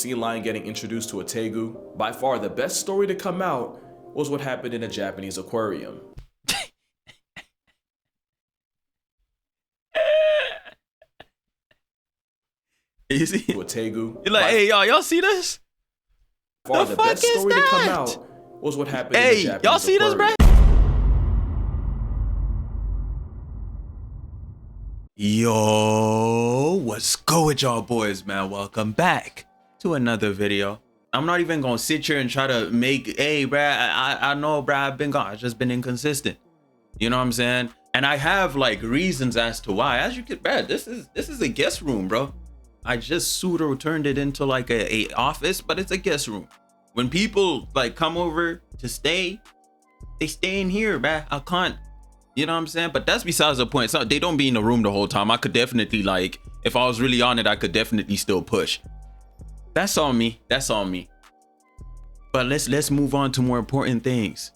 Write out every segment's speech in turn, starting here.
sea lion getting introduced to a tegu, by far the best story to come out was what happened in a Japanese aquarium. You see? To a tegu. You're like, hey, y'all see this? Far the best story to come out was what happened in a Japanese y'all see aquarium. this, bruh? Yo, what's good with y'all boys, man? Welcome back to another video. I'm not even gonna sit here and try to make, hey, bruh, I know, bruh, I've been gone. I've just been inconsistent. You know what I'm saying? And I have like reasons as to why. As you can, bruh, this is a guest room, bro. I just pseudo turned it into like a office, but it's a guest room. When people like come over to stay, they stay in here, bruh. I can't. You know what I'm saying? But that's besides the point. So they don't be in the room the whole time. I could definitely, like, if I was really on it, I could definitely still push. That's on me. That's on me. But let's move on to more important things.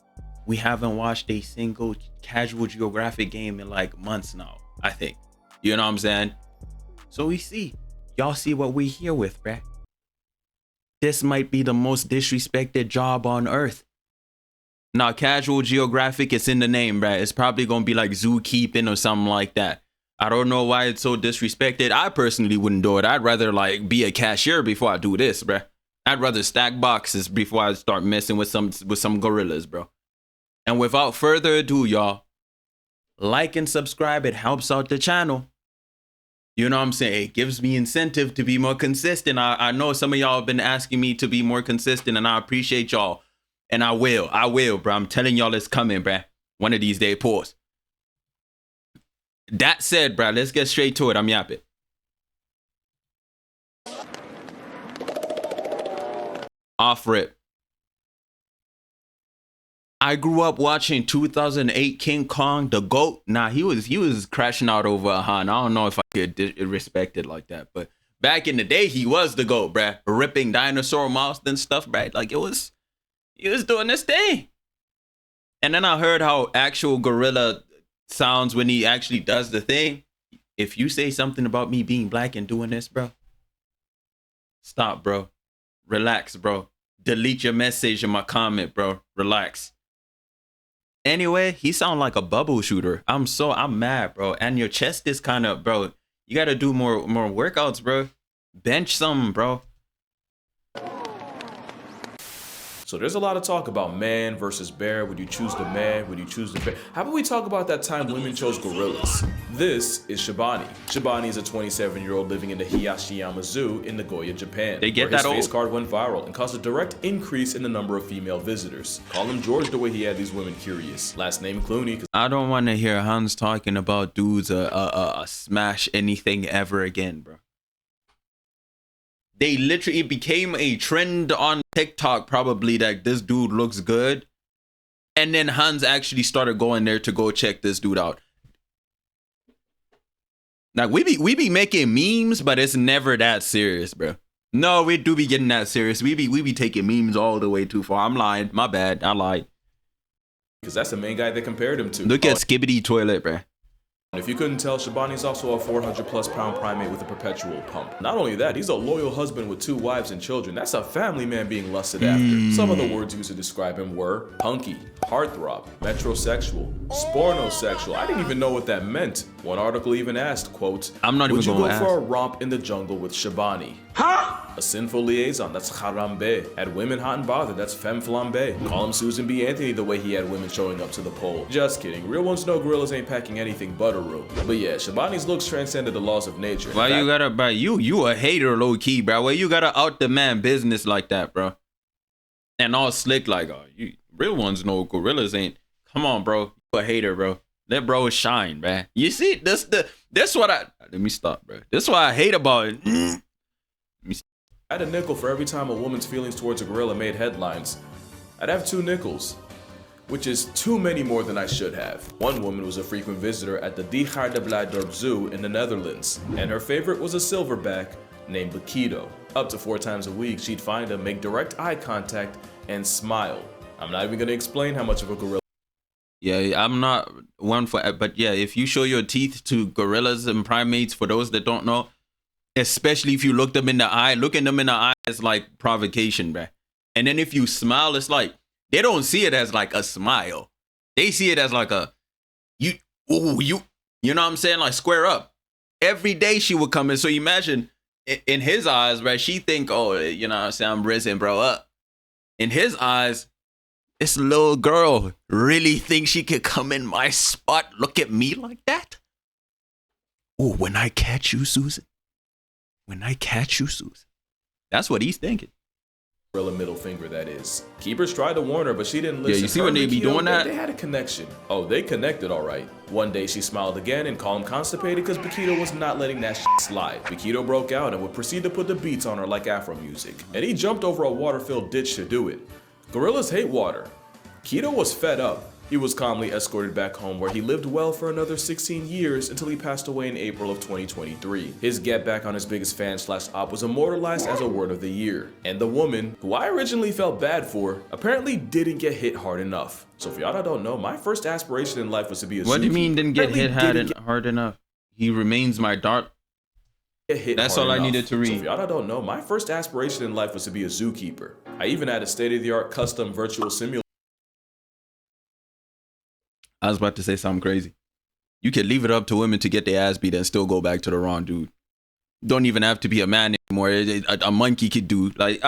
We haven't watched a single casual geographic game in like months now, I think. You know what I'm saying? So we see. Y'all see what we here with, bruh. This might be the most disrespected job on earth. Now, casual geographic, it's in the name, bruh. It's probably gonna be like zookeeping or something like that. I don't know why it's so disrespected. I personally wouldn't do it. I'd rather like be a cashier before I do this, bruh. I'd rather stack boxes before I start messing with some gorillas, bro. And without further ado, y'all, like and subscribe. It helps out the channel. You know what I'm saying? It gives me incentive to be more consistent. I know some of y'all have been asking me to be more consistent, and I appreciate y'all. And I will, bro. I'm telling y'all it's coming, bro. One of these days, pause. That said, bro, let's get straight to it. I'm yapping. Off rip. I grew up watching 2008 King Kong, the GOAT. Nah, he was crashing out over a Han. I don't know if I could respect it like that, but back in the day, he was the GOAT, bro. Ripping dinosaur mouths and stuff, bro. Like he was doing this thing. And then I heard how actual gorilla sounds when he actually does the thing. If you say something about me being black and doing this, bro, stop, bro. Relax, bro. Delete your message in my comment, bro. Relax. Anyway, he sound like a bubble shooter. I'm mad, bro. And your chest is kind of, bro, you got to do more workouts, bro. Bench some, bro. So there's a lot of talk about man versus bear. Would you choose the man? Would you choose the bear? How about we talk about that time women chose gorillas? This is Shibani. Shibani is a 27-year-old living in the Hiyashiyama Zoo in Nagoya, Japan. They get where that his face old card went viral and caused a direct increase in the number of female visitors. Call him George the way he had these women curious. Last name Clooney. I don't want to hear Hans talking about dudes smash anything ever again, bro. They literally became a trend on TikTok probably that this dude looks good. And then Hans actually started going there to go check this dude out. Like we be making memes, but it's never that serious, bro. No, we do be getting that serious. We be taking memes all the way too far. I'm lying. My bad. I lied. Because that's the main guy they compared him to. Look at Skibbity Toilet, bro. If you couldn't tell, Shibani's also a 400+ pound primate with a perpetual pump. Not only that, he's a loyal husband with 2 wives and children. That's a family man being lusted after. Some of the words used to describe him were punky, heartthrob, metrosexual, spornosexual. I didn't even know what that meant. One article even asked, quote, I'm not even going to would you ask. go for a romp in the jungle with Shibani? Huh? A sinful liaison, that's harambe. Had women hot and bothered, that's femme flambe. Call him Susan B. Anthony the way he had women showing up to the poll. Just kidding, real ones know gorillas ain't packing anything but a room. But yeah, Shibani's looks transcended the laws of nature. Why you gotta, bro, you a hater low key, bro. Why you gotta out the man business like that, bro? And all slick like, oh, you real ones know gorillas ain't. Come on, bro. You a hater, bro. Let bro shine, man. You see, that's what let me stop, bro. This is what I hate about it. I had a nickel for every time a woman's feelings towards a gorilla made headlines. I'd have 2 nickels, which is too many more than I should have. One woman was a frequent visitor at the De Blijderp Zoo in the Netherlands, and her favorite was a silverback named Bakido. Up to 4 times a week, she'd find him, make direct eye contact, and smile. I'm not even gonna explain how much of a gorilla. Yeah, I'm not one for, but yeah, if you show your teeth to gorillas and primates, for those that don't know, especially if you look them in the eye. Looking them in the eye is like provocation, bruh. And then if you smile, it's like they don't see it as like a smile. They see it as like a you know what I'm saying? Like square up. Every day she would come in. So imagine in his eyes, right? She think, oh, you know what I'm saying? I'm risen, bro, up. In his eyes, this little girl really thinks she could come in my spot, look at me like that? Oh, when I catch you, Susan. When I catch you, Susan. That's what he's thinking. Gorilla middle finger, that is. Keepers tried to warn her, but she didn't listen. Yeah, you see when they be doing that? They had a connection. Oh, they connected all right. One day she smiled again and called him constipated because Bakito was not letting that shit slide. Bakito broke out and would proceed to put the beats on her like Afro music. And he jumped over a water-filled ditch to do it. Gorillas hate water. Keto was fed up. He was calmly escorted back home where he lived well for another 16 years until he passed away in April of 2023. His get back on his biggest fan / op was immortalized as a word of the year. And the woman, who I originally felt bad for, apparently didn't get hit hard enough. So if y'all that don't know, my first aspiration in life was to be a zookeeper. What do you mean didn't get hit hard enough? He remains my dark. That's all I needed to read. So if y'all that don't know, my first aspiration in life was to be a zookeeper. I even had a state-of-the-art custom virtual simulator. I was about to say something crazy. You could leave it up to women to get their ass beat and still go back to the wrong dude. Don't even have to be a man anymore. A monkey could do like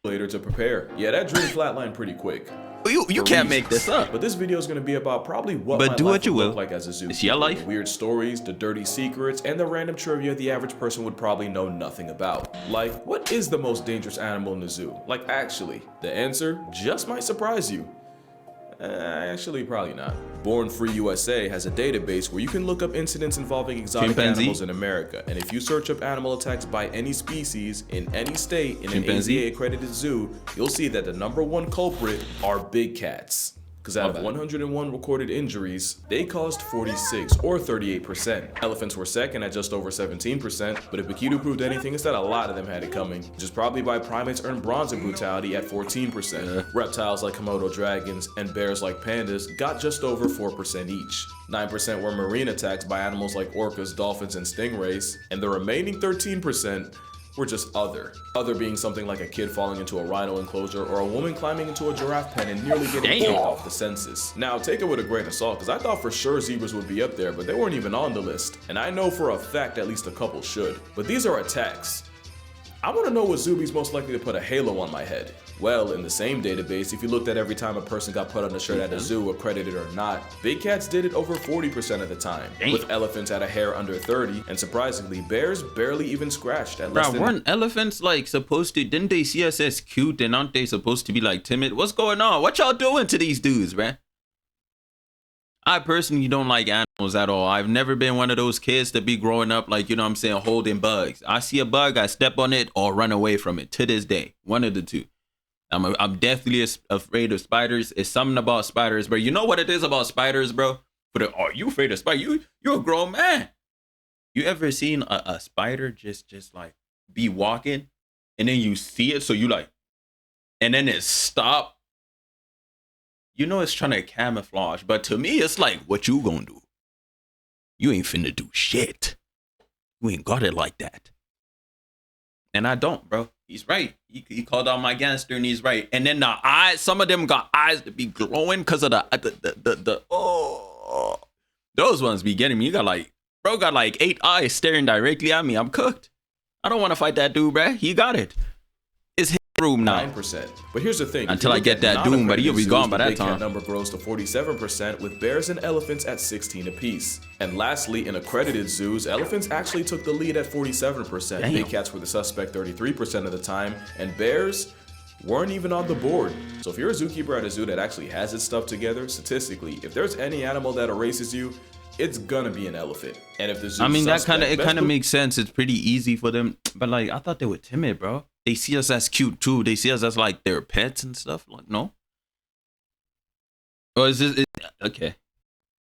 later to prepare. Yeah, that dream flatlined pretty quick. You can't make this up. But this video is going to be about probably what but my do life what you would will. Look like as a zookeeper. It's your life. The weird stories, the dirty secrets, and the random trivia the average person would probably know nothing about. Like, what is the most dangerous animal in the zoo? Like, actually, the answer just might surprise you. Actually, probably not. Born Free USA has a database where you can look up incidents involving exotic animals in America. And if you search up animal attacks by any species in any state in an AZA-accredited zoo, you'll see that the #1 culprit are big cats. Because out of 101 recorded injuries, they caused 46 or 38%. Elephants were second at just over 17%, but if Bakito proved anything, it's that a lot of them had it coming. Just probably why primates earned bronze in brutality at 14%. Reptiles like Komodo dragons and bears like pandas got just over 4% each. 9% were marine attacks by animals like orcas, dolphins, and stingrays, and the remaining 13% were just other. Other being something like a kid falling into a rhino enclosure or a woman climbing into a giraffe pen and nearly getting kicked off the census. Now take it with a grain of salt, because I thought for sure zebras would be up there, but they weren't even on the list. And I know for a fact at least a couple should. But these are attacks. I want to know what zooby's most likely to put a halo on my head. Well, in the same database, if you looked at every time a person got put on a shirt at a zoo, accredited or not, big cats did it over 40% of the time, with elephants at a hair under 30, and surprisingly, bears barely even scratched at less than... weren't elephants like supposed to, didn't they see us as cute and aren't they supposed to be like timid? What's going on? What y'all doing to these dudes, man? I personally don't like animals at all. I've never been one of those kids to be growing up like, you know what I'm saying, holding bugs. I see a bug, I step on it or run away from it to this day. One of the two. I'm definitely afraid of spiders. It's something about spiders, bro. You know what it is about spiders, bro? Are you afraid of spiders? You're a grown man. You ever seen a spider just like be walking and then you see it, so you like, and then it stop? You know it's trying to camouflage, but to me it's like, what you gonna do? You ain't finna do shit. You ain't got it like that. And I don't, bro. He's right. He called out my gangster and he's right. And then the eyes, some of them got eyes to be glowing because of oh, those ones be getting me. You got like, bro got like 8 eyes staring directly at me. I'm cooked. I don't want to fight that dude, bro. He got it. It's his room now. 9%. But here's the thing. Until I get that doom, but he'll be gone by that time. The number grows to 47% with bears and elephants at 16 apiece. And lastly, in accredited zoos, elephants actually took the lead at 47%. Damn. Big cats were the suspect 33% of the time, and bears weren't even on the board. So if you're a zookeeper at a zoo that actually has its stuff together, statistically, if there's any animal that erases you, it's gonna be an elephant. And if the zoo, I mean, that kind of makes sense. It's pretty easy for them, but like I thought they were timid, bro. They see us as cute too. They see us as like their pets and stuff. Like, no? Or is this okay? I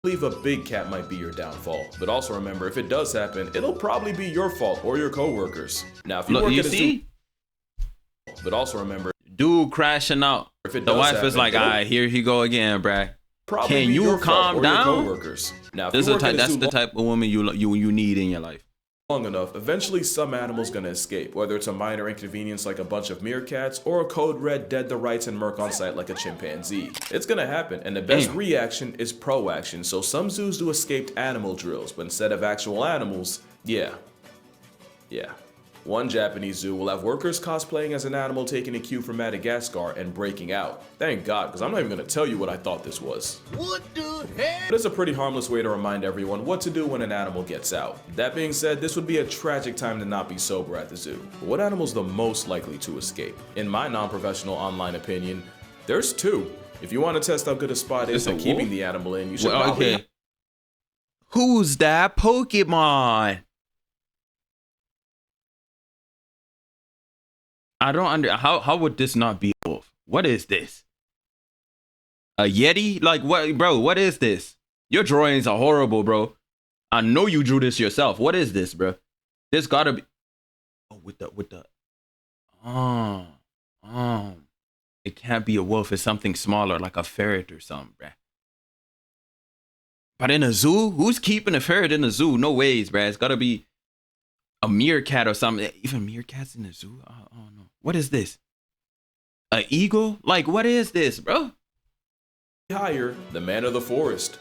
believe a big cat might be your downfall, but also remember, if it does happen, it'll probably be your fault or your coworkers. Now, if you work at a zoo, but also remember, dude crashing out. If it the does wife happen, is like, all right, here he go again, bruh. Can you calm down? Now, if This you is work at a that's zoo, the type of woman you need in your life. long enough, eventually some animal's gonna escape, whether it's a minor inconvenience like a bunch of meerkats or a code red dead to rights and murk on sight like a chimpanzee. It's gonna happen, and the best reaction is proaction, so some zoos do escaped animal drills, but instead of actual animals, yeah. One Japanese zoo will have workers cosplaying as an animal taking a cue from Madagascar and breaking out. Thank God, because I'm not even gonna tell you what I thought this was. What the hell? But it's a pretty harmless way to remind everyone what to do when an animal gets out. That being said, this would be a tragic time to not be sober at the zoo. But what animal's the most likely to escape? In my non-professional online opinion, there's two. If you want to test how good a spot is at keeping the animal in, you should probably... Okay. Who's that Pokemon? I don't under how would this not be a wolf? What is this? A Yeti? Like what, bro? What is this? Your drawings are horrible, bro. I know you drew this yourself. What is this, bro? This gotta be. Oh, with the. It can't be a wolf. It's something smaller, like a ferret or something, bro. But in a zoo, who's keeping a ferret in a zoo? No ways, bro. It's gotta be a meerkat or something. Even meerkats in the zoo? I don't know. What is this? An eagle? Like, what is this, bro? Higher, the man of the forest,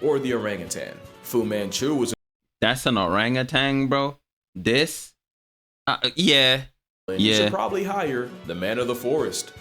or the orangutan. Fu Manchu was... That's an orangutan, bro? This? Yeah. You should probably hire the man of the forest,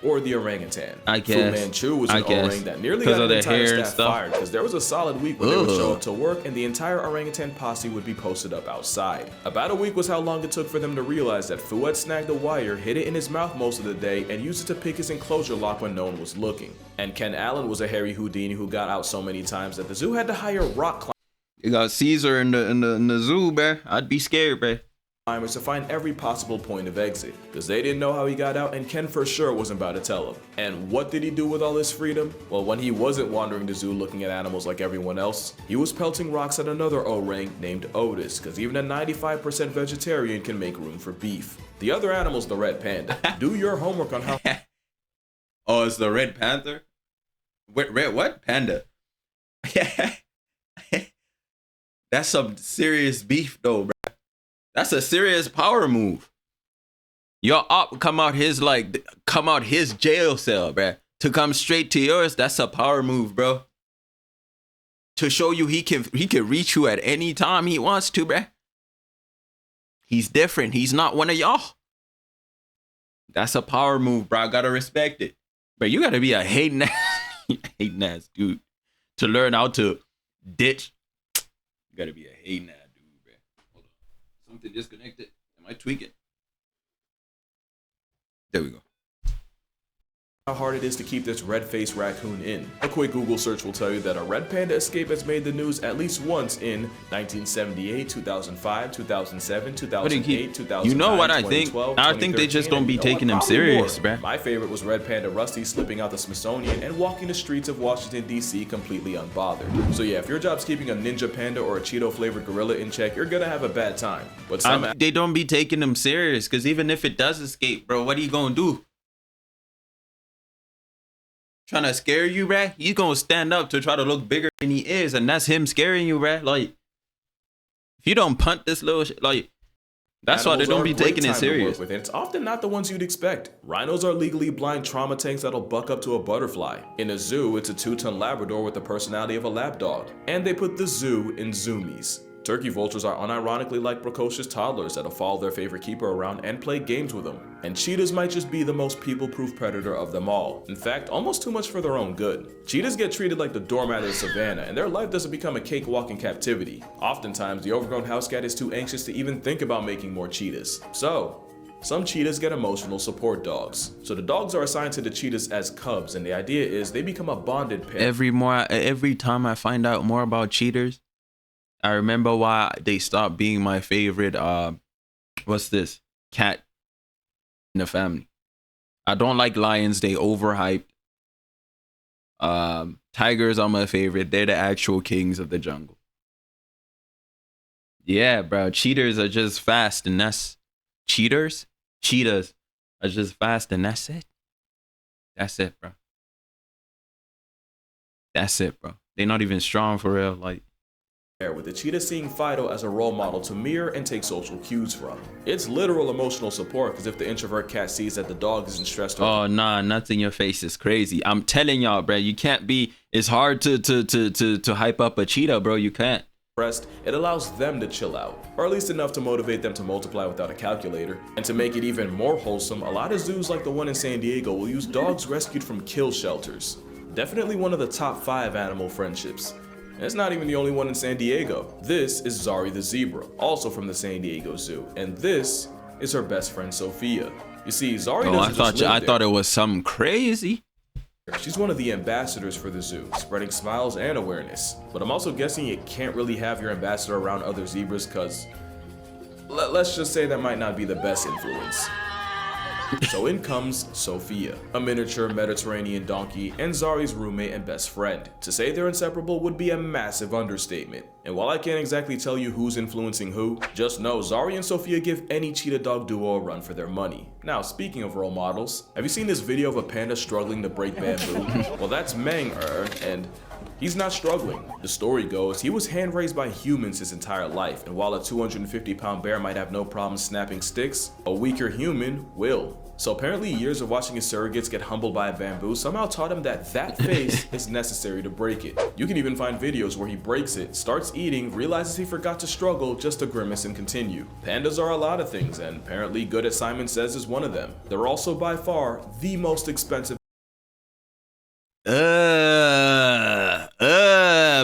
or the orangutan. I guess. Fu Manchu was an orang that nearly got an entire staff fired because there was a solid week when they would show up to work and the entire orangutan posse would be posted up outside. About a week was how long it took for them to realize that Fu had snagged a wire, hid it in his mouth most of the day, and used it to pick his enclosure lock when no one was looking. And Ken Allen was a hairy Houdini who got out so many times that the zoo had to hire rock climbers. You got Caesar in the zoo, bruh. I'd be scared, bruh. To find every possible point of exit, because they didn't know how he got out and Ken for sure wasn't about to tell him. And what did he do with all this freedom? Well, when he wasn't wandering the zoo looking at animals like everyone else, he was pelting rocks at another orang named Otis, because even a 95% vegetarian can make room for beef. The other animal's the red panda. Do your homework on how... Oh, it's the red panther? Wait, red what? Panda. That's some serious beef though, bro. That's a serious power move. Your op come out his jail cell, bruh. To come straight to yours, that's a power move, bro. To show you he can reach you at any time he wants to, bruh. He's different. He's not one of y'all. That's a power move, bro. I gotta respect it. But you gotta be a hating ass dude to learn how to ditch. You gotta be a hating ass. Something disconnected. Am I tweaking? There we go. How hard it is to keep this red-faced raccoon in. A quick Google search will tell you that a red panda escape has made the news at least once in 1978, 2005, 2007, 2008, 2009, you know what I think? I think they just don't be taking him serious, bruh. My favorite was red panda Rusty slipping out the Smithsonian and walking the streets of Washington, D.C. completely unbothered. So yeah, if your job's keeping a ninja panda or a Cheeto-flavored gorilla in check, you're gonna have a bad time. But they don't be taking him serious, because even if it does escape, bro, what are you gonna do? Trying to scare you, bruh? He's gonna stand up to try to look bigger than he is, and that's him scaring you, bruh. Like, if you don't punt this little shit, like, that's why they don't be taking it serious. It's often not the ones you'd expect. Rhinos are legally blind trauma tanks that'll buck up to a butterfly. In a zoo, it's a 2-ton Labrador with the personality of a lapdog. And they put the zoo in zoomies. Turkey vultures are unironically like precocious toddlers that'll follow their favorite keeper around and play games with them. And cheetahs might just be the most people-proof predator of them all. In fact, almost too much for their own good. Cheetahs get treated like the doormat of the savannah, and their life doesn't become a cakewalk in captivity. Oftentimes, the overgrown house cat is too anxious to even think about making more cheetahs. So, some cheetahs get emotional support dogs. So the dogs are assigned to the cheetahs as cubs, and the idea is they become a bonded pair. Every time I find out more about cheaters, I remember why they stopped being my favorite, what's this? Cat in the family. I don't like lions, they overhyped. Tigers are my favorite. They're the actual kings of the jungle. Yeah, bro, cheaters are just fast and that's... Cheaters are just fast and that's it. That's it, bro. That's it, bro. They're not even strong for real, like... with the cheetah seeing Fido as a role model to mirror and take social cues from. It's literal emotional support, because if the introvert cat sees that the dog isn't stressed or Oh nah, nuts in your face is crazy. I'm telling y'all, bro, you can't be. It's hard to hype up a cheetah, bro. You can't. depressed, it allows them to chill out, or at least enough to motivate them to multiply without a calculator. And to make it even more wholesome, a lot of zoos like the one in San Diego will use dogs rescued from kill shelters. Definitely one of the top 5 animal friendships. And it's not even the only one in San Diego. This is Zari the zebra, also from the San Diego Zoo, and this is her best friend Sophia. You see, Zari doesn't just live there. I thought it was something crazy. She's one of the ambassadors for the zoo, spreading smiles and awareness. But I'm also guessing you can't really have your ambassador around other zebras, cause let's just say that might not be the best influence. So in comes Sophia, a miniature Mediterranean donkey and Zari's roommate and best friend. To say they're inseparable would be a massive understatement. And while I can't exactly tell you who's influencing who, just know Zari and Sophia give any cheetah dog duo a run for their money. Now, speaking of role models, have you seen this video of a panda struggling to break bamboo? Well, that's Meng, and he's not struggling. The story goes, he was hand-raised by humans his entire life, and while a 250-pound bear might have no problem snapping sticks, a weaker human will. So apparently years of watching his surrogates get humbled by a bamboo somehow taught him that face is necessary to break it. You can even find videos where he breaks it, starts eating, realizes he forgot to struggle just to grimace and continue. Pandas are a lot of things, and apparently Good as Simon Says is one of them. They're also by far the most expensive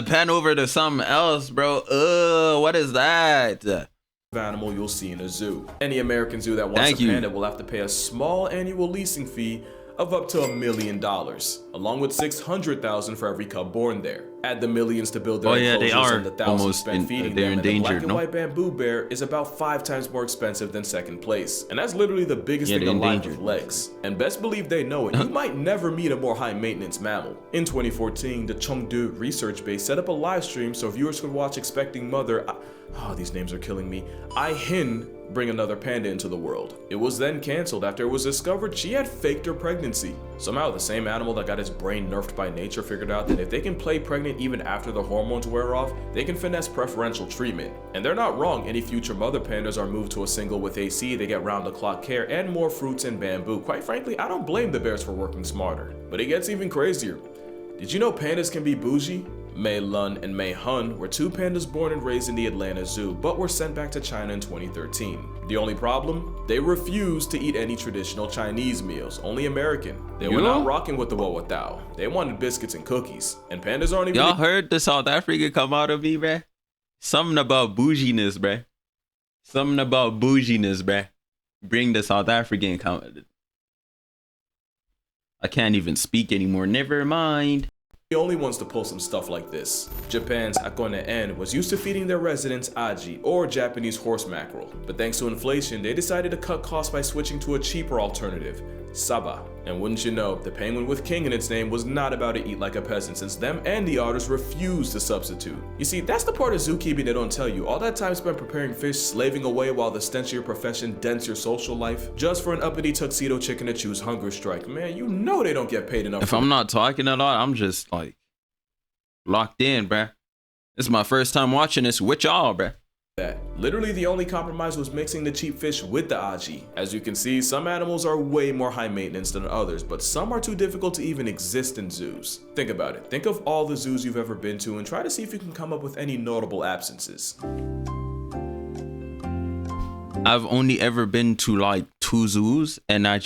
pan over to something else, bro. What is that? Animal you'll see in a zoo. Any American zoo that wants a panda will have to pay a small annual leasing fee of up to $1 million, along with $600,000 for every cub born there. Add the millions to build their enclosures and the thousands spent feeding them, and the black and white bamboo bear is about 5 times more expensive than second place. And that's literally the biggest thing alive with legs. And best believe they know it, you might never meet a more high maintenance mammal. In 2014, the Chengdu research base set up a live stream so viewers could watch expecting mother, these names are killing me, Ai Hin, bring another panda into the world. It was then canceled after it was discovered she had faked her pregnancy. Somehow the same animal that got its brain nerfed by nature figured out that if they can play pregnant even after the hormones wear off, they can finesse preferential treatment. And they're not wrong, any future mother pandas are moved to a single with AC, they get round-the-clock care and more fruits and bamboo. Quite frankly, I don't blame the bears for working smarter. But it gets even crazier. Did you know pandas can be bougie? Mei Lun and Mei Hun were 2 pandas born and raised in the Atlanta Zoo, but were sent back to China in 2013. The only problem? They refused to eat any traditional Chinese meals, only American. They were not rocking with the what thou. They wanted biscuits and cookies. And pandas aren't even— Y'all heard the South African come out of me, bruh? Something about bouginess, bruh. Something about bouginess, bruh. Bring the South African come. I can't even speak anymore. Never mind. The only ones to pull some stuff like this. Japan's Hakone En was used to feeding their residents aji, or Japanese horse mackerel, but thanks to inflation they decided to cut costs by switching to a cheaper alternative, saba. And wouldn't you know, the penguin with king in its name was not about to eat like a peasant, since them and the otters refused to substitute. You see, that's the part of zookeeping they don't tell you. All that time spent preparing fish, slaving away while the stench of your profession dents your social life, just for an uppity tuxedo chicken to choose hunger strike. Man, you know they don't get paid enough. If I'm not talking a lot, I'm just like locked in, bruh. This is my first time watching this with y'all, bruh. That. Literally the only compromise was mixing the cheap fish with the aji. As you can see, some animals are way more high maintenance than others, but some are too difficult to even exist in zoos. Think about it. Think of all the zoos you've ever been to and try to see if you can come up with any notable absences. I've only ever been to like 2 zoos and I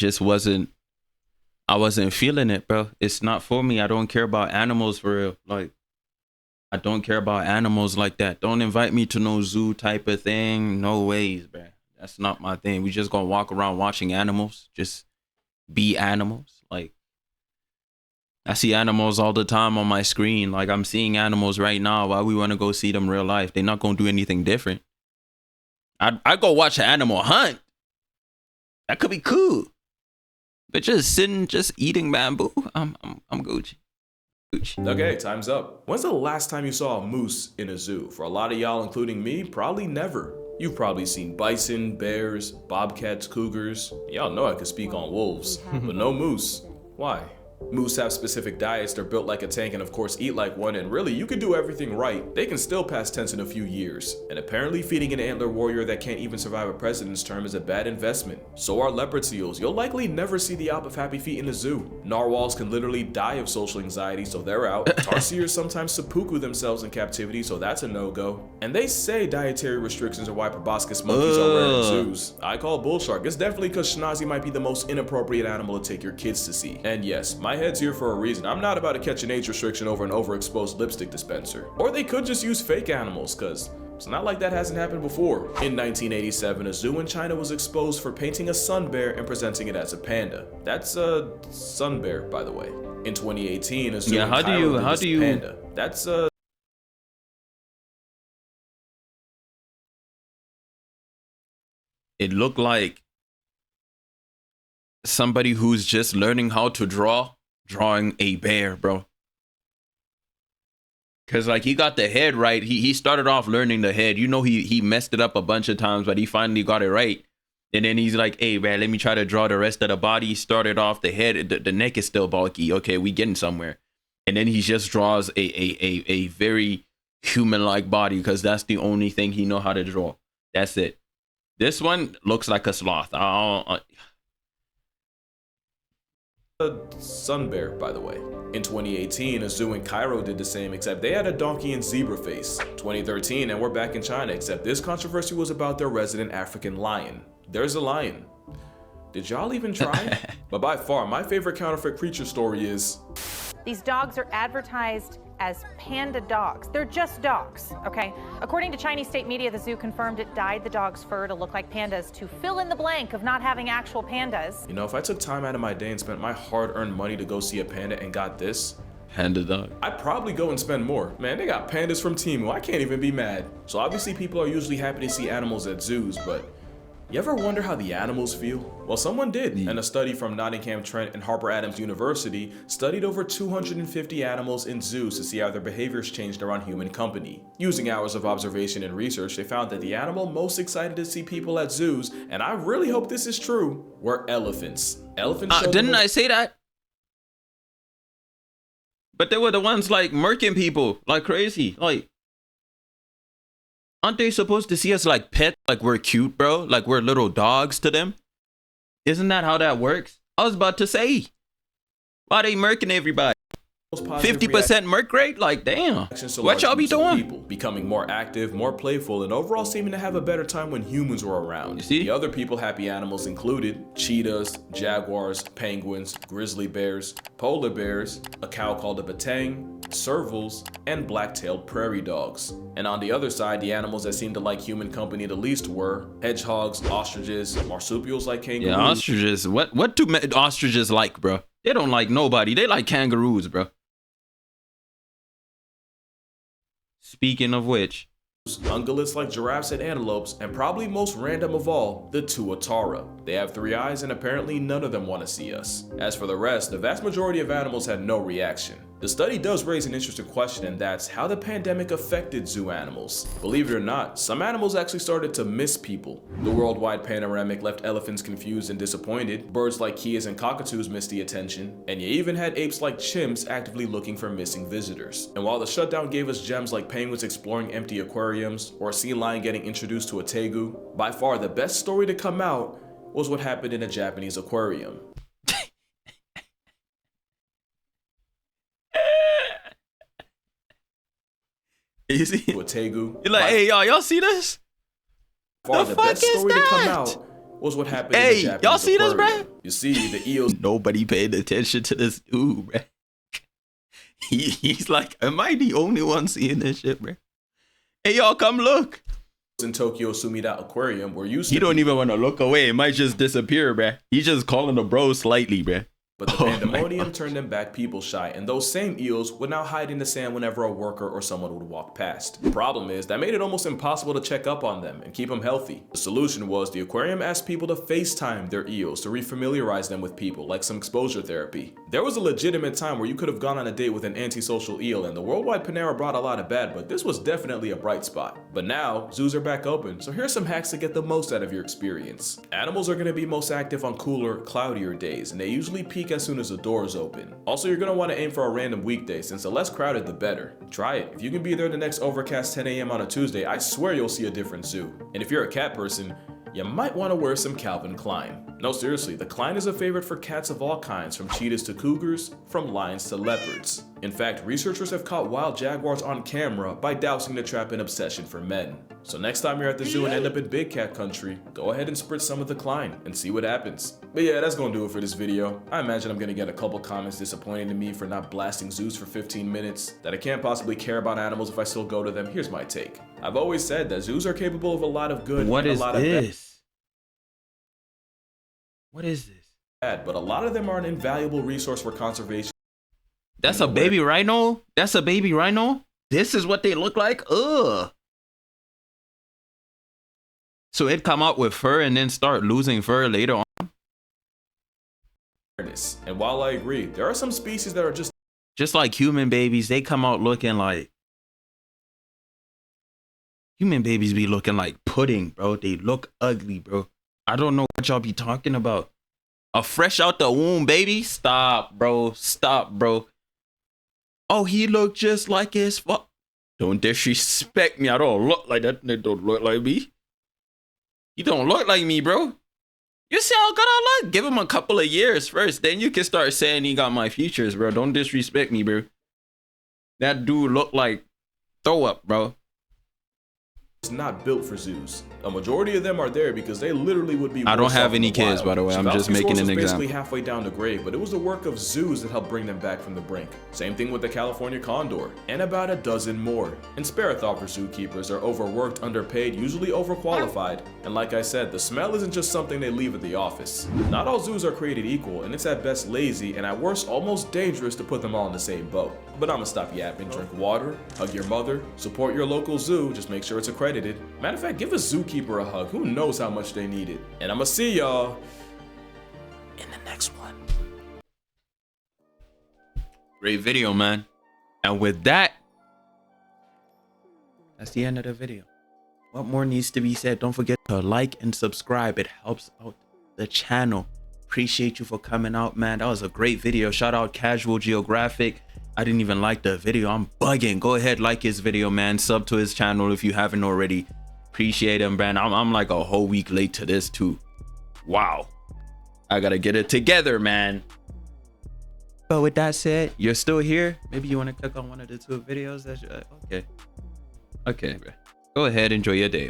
wasn't feeling it, bro. It's not for me. I don't care about animals for real. Like, I don't care about animals like that. Don't invite me to no zoo type of thing. No ways, bro. That's not my thing. We just gonna walk around watching animals. Just be animals. Like, I see animals all the time on my screen. Like, I'm seeing animals right now. Why we want to go see them real life? They're not gonna do anything different. I go watch an animal hunt. That could be cool. But just sitting, just eating bamboo, I'm Gucci. Okay, time's up. When's the last time you saw a moose in a zoo? For a lot of y'all, including me, probably never. You've probably seen bison, bears, bobcats, cougars. Y'all know I could speak on wolves, but no moose. Why? Moose have specific diets, they're built like a tank and of course eat like one, and really you could do everything right, they can still pass tense in a few years. And apparently feeding an antler warrior that can't even survive a president's term is a bad investment. So are leopard seals. You'll likely never see the Alp of Happy Feet in a zoo. Narwhals can literally die of social anxiety, so they're out. Tarsiers sometimes seppuku themselves in captivity, so that's a no-go. And they say dietary restrictions are why proboscis monkeys are rare in zoos. I call bull shark. It's definitely because Schnazi might be the most inappropriate animal to take your kids to see. And yes, my head's here for a reason. I'm not about to catch an age restriction over an overexposed lipstick dispenser. Or they could just use fake animals, cause it's not like that hasn't happened before. In 1987, a zoo in China was exposed for painting a sun bear and presenting it as a panda. That's a sun bear, by the way. In 2018, a zoo in Cairo did this panda. That's a It looked like somebody who's just learning how to draw, drawing a bear, bro. Cause like he got the head right. He started off learning the head. You know, he messed it up a bunch of times, but he finally got it right. And then he's like, hey man, let me try to draw the rest of the body. He started off the head, the neck is still bulky. Okay, we getting somewhere. And then he just draws a very human-like body because that's the only thing he know how to draw. That's it. This one looks like a sloth. sun bear, by the way. In 2018, a zoo in Cairo did the same, except they had a donkey and zebra face. 2013, and we're back in China, except this controversy was about their resident African lion. There's a lion. Did y'all even try? But by far, my favorite counterfeit creature story is... These dogs are advertised as panda dogs. They're just dogs, okay? According to Chinese state media, the zoo confirmed it dyed the dog's fur to look like pandas to fill in the blank of not having actual pandas. You know, if I took time out of my day and spent my hard-earned money to go see a panda and got this, panda dog, I'd probably go and spend more. Man, they got pandas from Temu. I can't even be mad. So obviously people are usually happy to see animals at zoos, but you ever wonder how the animals feel? Well, someone did, and a study from Nottingham Trent and Harper Adams University studied over 250 animals in zoos to see how their behaviors changed around human company. Using hours of observation and research, they found that the animal most excited to see people at zoos, and I really hope this is true, were elephants. Elephants didn't I say that? But they were the ones like murking people like crazy. Like, aren't they supposed to see us like pets, like we're cute, bro? Like we're little dogs to them? Isn't that how that works? I was about to say, why they murking everybody? 50% murk rate? Like, damn. What y'all be doing? People becoming more active, more playful, and overall seeming to have a better time when humans were around. You see? The other people happy animals included cheetahs, jaguars, penguins, grizzly bears, polar bears, a cow called a batang, servals, and black-tailed prairie dogs. And on the other side, the animals that seemed to like human company the least were hedgehogs, ostriches, marsupials like kangaroos. Yeah, ostriches. What do ostriches like, bro? They don't like nobody. They like kangaroos, bro. Speaking of which, ungulates like giraffes and antelopes, and probably most random of all, the tuatara. They have 3 eyes and apparently none of them want to see us. As for the rest, the vast majority of animals had no reaction. The study does raise an interesting question, and that's how the pandemic affected zoo animals. Believe it or not, some animals actually started to miss people. The worldwide panoramic left elephants confused and disappointed, birds like kias and cockatoos missed the attention, and you even had apes like chimps actively looking for missing visitors. And while the shutdown gave us gems like penguins exploring empty aquariums, or a sea lion getting introduced to a tegu, by far the best story to come out was what happened in a Japanese aquarium. You see? To a tegu. You're like, hey y'all see this? The best story to come out was what happened in the Japanese y'all see aquarium. this, bro? You see, the eels. Nobody paid attention to this dude, bro. He's like, am I the only one seeing this shit, bro? Hey, y'all, come look. In Tokyo Sumida Aquarium were used to. He don't even want to look away. It might just disappear, bruh. He's just calling the bro slightly, bruh. But the pandemonium turned them back people shy, and those same eels would now hide in the sand whenever a worker or someone would walk past. The problem is that made it almost impossible to check up on them and keep them healthy. The solution was the aquarium asked people to FaceTime their eels to refamiliarize them with people, like some exposure therapy. There was a legitimate time where you could have gone on a date with an antisocial eel, and the worldwide Panera brought a lot of bad, but this was definitely a bright spot. But now, zoos are back open, so here's some hacks to get the most out of your experience. Animals are going to be most active on cooler, cloudier days, and they usually peak blink as soon as the doors open. Also, you're gonna want to aim for a random weekday, since the less crowded the better. Try it. If you can be there the next overcast 10 a.m. on a Tuesday, I swear you'll see a different zoo. And if you're a cat person, you might want to wear some Calvin Klein. No, seriously, the Klein is a favorite for cats of all kinds, from cheetahs to cougars, from lions to leopards. In fact, researchers have caught wild jaguars on camera by dousing the trap in obsession for men. So next time you're at the zoo and end up in big cat country, go ahead and spritz some of the Klein and see what happens. But yeah, that's gonna do it for this video. I imagine I'm gonna get a couple comments disappointing to me for not blasting zoos for 15 minutes, that I can't possibly care about animals if I still go to them. Here's my take. I've always said that zoos are capable of a lot of good and a lot of bad. What is this? But a lot of them are an invaluable resource for conservation. That's a baby rhino? That's a baby rhino? This is what they look like? Ugh. So it come out with fur and then start losing fur later on? And while I agree, there are some species that are just like human babies. They come out looking like... Human babies be looking like pudding, bro. They look ugly, bro. I don't know what y'all be talking about. A fresh out the womb baby? Stop, bro. Stop, bro. Oh, he looked just like his fuck. Don't disrespect me. I don't look like that. They don't look like me. You don't look like me, bro. You see how good I look? Give him a couple of years first. Then you can start saying he got my features, bro. Don't disrespect me, bro. That dude look like throw up, bro. Not built for zoos. A majority of them are there because they literally would be. I don't have any kids, by the way. I'm just making an example. Basically halfway down the grave, but it was the work of zoos that helped bring them back from the brink. Same thing with the California condor, and about a dozen more. And spare a thought for zookeepers are overworked, underpaid, usually overqualified. And like I said, the smell isn't just something they leave at the office. Not all zoos are created equal, and it's at best lazy, and at worst almost dangerous to put them all in the same boat. But I'ma stop yapping. Drink water, hug your mother, support your local zoo, just make sure it's accredited. Matter of fact, give a zookeeper a hug. Who knows how much they need it? And I'ma see y'all in the next one. Great video, man. And with that, that's the end of the video. What more needs to be said? Don't forget to like and subscribe. It helps out the channel. Appreciate you for coming out, man. That was a great video. Shout out Casual Geographic. I didn't even like the video. I'm bugging. Go ahead, like his video, man. Sub to his channel if you haven't already. Appreciate him, man. I'm like a whole week late to this too. Wow. I gotta get it together, man. But with that said, you're still here. Maybe you want to click on one of the two videos. Okay. Okay, bro. Go ahead, enjoy your day, man.